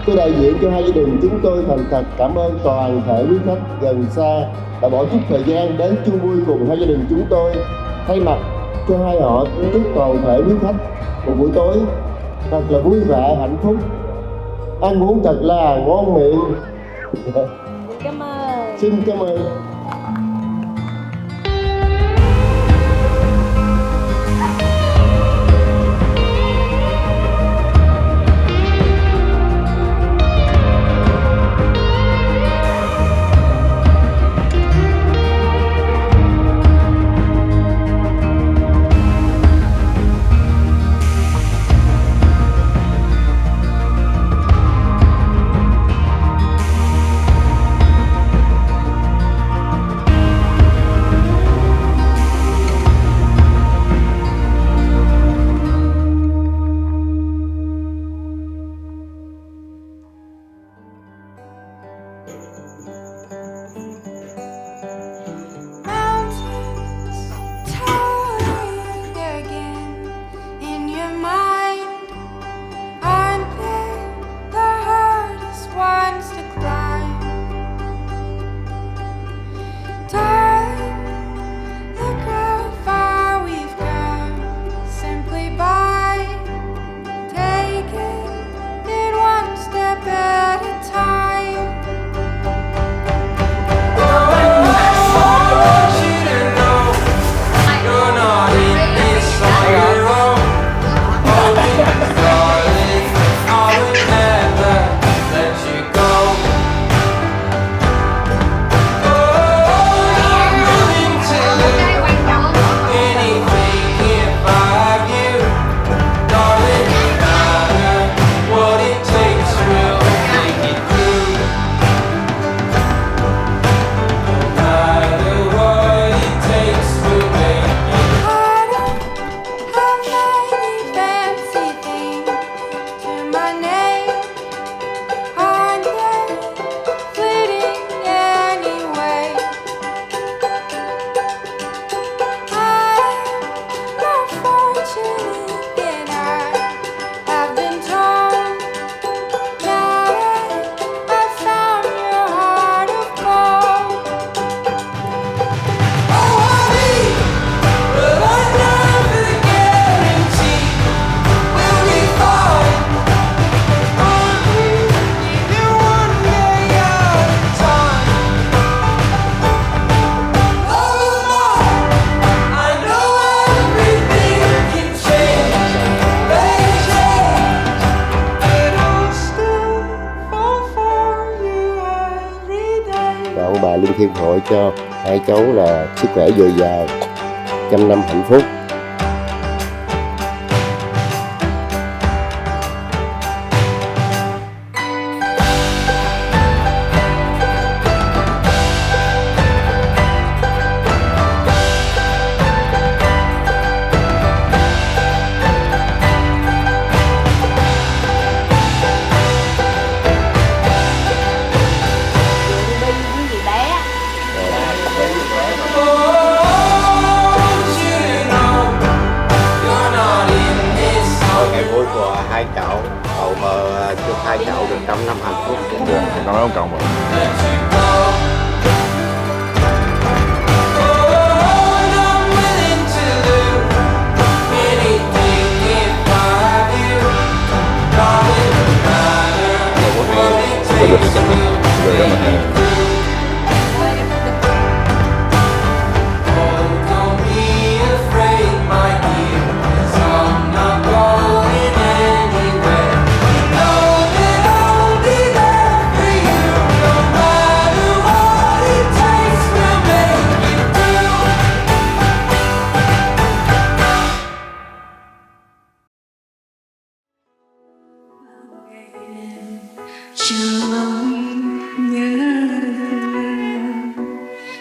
Tôi đại diện cho hai gia đình chúng tôi thành thật cảm ơn toàn thể quý khách gần xa đã bỏ chút thời gian đến chung vui cùng hai gia đình chúng tôi. Thay mặt cho hai họ chúc toàn thể quý khách một buổi tối thật là vui vẻ, hạnh phúc, ăn uống thật là ngon miệng. Cảm ơn. Xin cảm ơn. Bà Liên Thiên hội cho hai cháu là sức khỏe dồi dào, trăm năm hạnh phúc. Hai cháu cầu mơ chúc hai cháu được trăm năm hạnh phúc. Con nói cầu mơ.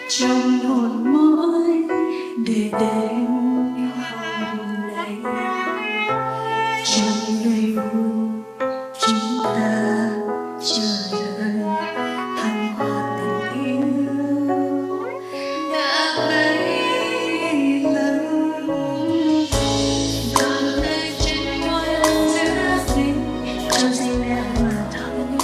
Trong hồn mỗi để đến hôm nay, trong ngày vui chúng ta chờ đợi thăng hoa tình yêu đã bấy lâu. Giờ đây trên môi em giữ gìn cho riêng em mà thôi.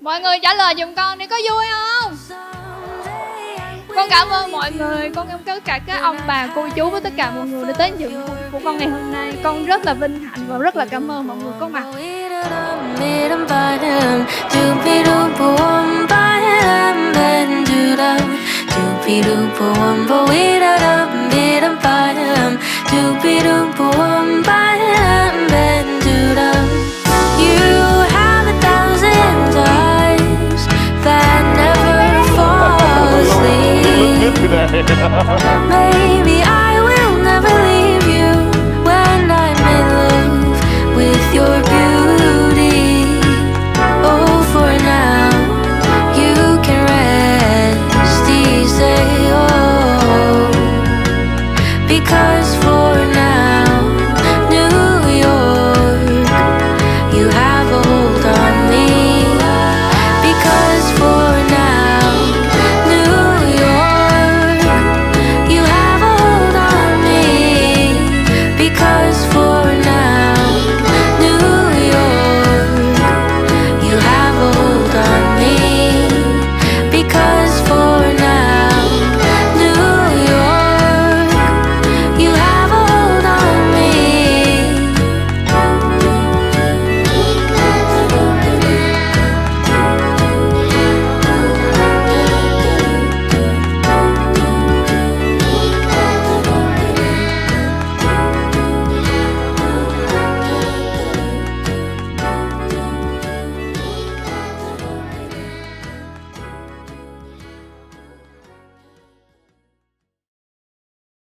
Mọi người trả lời giùm con đi, có vui không? Con cảm ơn mọi người, con cảm ơn tất cả các ông bà, cô chú với tất cả mọi người đã tới dự của con ngày hôm nay. Con rất là vinh hạnh và rất là cảm ơn mọi người có mặt. Do